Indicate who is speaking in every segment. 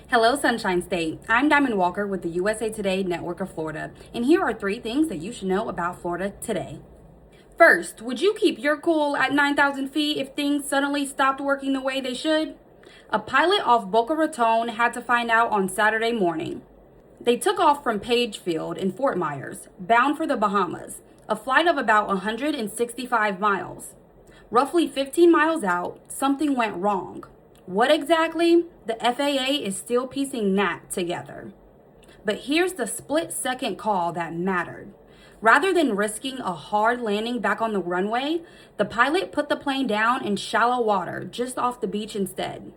Speaker 1: Hello, Sunshine State. I'm Diamond Walker with the USA Today Network of Florida, and here are 3 things that you should know about Florida today. First, would you keep your cool at 9,000 feet if things suddenly stopped working the way they should? A pilot off Boca Raton had to find out on Saturday morning. They took off from Page Field in Fort Myers, bound for the Bahamas, a flight of about 165 miles. Roughly 15 miles out, something went wrong. What exactly? The FAA is still piecing that together. But here's the split-second call that mattered. Rather than risking a hard landing back on the runway, the pilot put the plane down in shallow water just off the beach instead.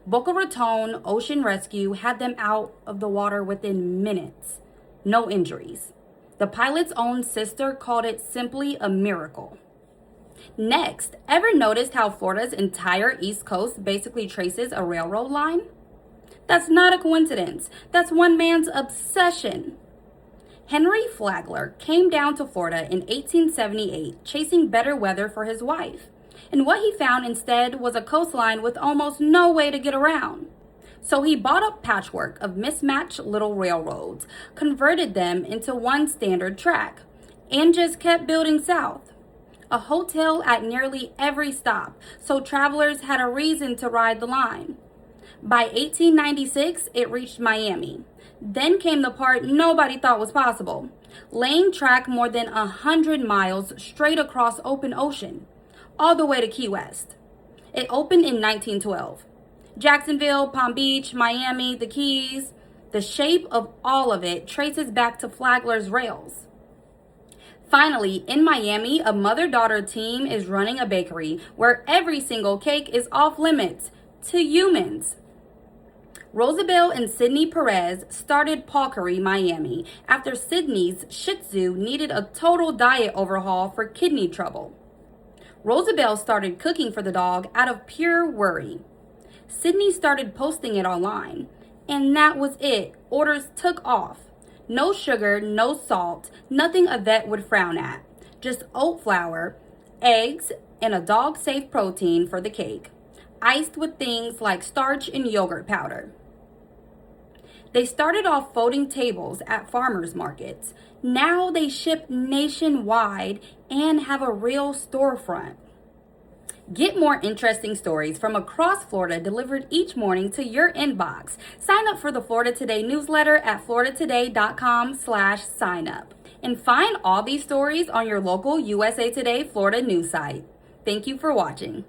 Speaker 1: Boca Raton Ocean Rescue had them out of the water within minutes. No injuries. The pilot's own sister called it simply a miracle. Next, ever noticed how Florida's entire East Coast basically traces a railroad line? That's not a coincidence. That's one man's obsession. Henry Flagler came down to Florida in 1878, chasing better weather for his wife. And what he found instead was a coastline with almost no way to get around. So he bought a patchwork of mismatched little railroads, converted them into one standard track, and just kept building south. A hotel at nearly every stop, so travelers had a reason to ride the line. By 1896, it reached Miami. Then came the part nobody thought was possible, laying track more than 100 miles straight across open ocean, all the way to Key West. It opened in 1912. Jacksonville, Palm Beach, Miami, the Keys, the shape of all of it traces back to Flagler's rails. Finally, in Miami, a mother-daughter team is running a bakery where every single cake is off limits to humans. Rosabelle and Sydney Perez started Paukery Miami after Sydney's Shih Tzu needed a total diet overhaul for kidney trouble. Rosabelle started cooking for the dog out of pure worry. Sydney started posting it online, and that was it. Orders took off. No sugar, no salt, nothing a vet would frown at. Just oat flour, eggs, and a dog-safe protein for the cake, iced with things like starch and yogurt powder. They started off folding tables at farmers markets. Now they ship nationwide and have a real storefront. Get more interesting stories from across Florida delivered each morning to your inbox. Sign up for the Florida Today newsletter at floridatoday.com/signup. And find all these stories on your local USA Today Florida news site. Thank you for watching.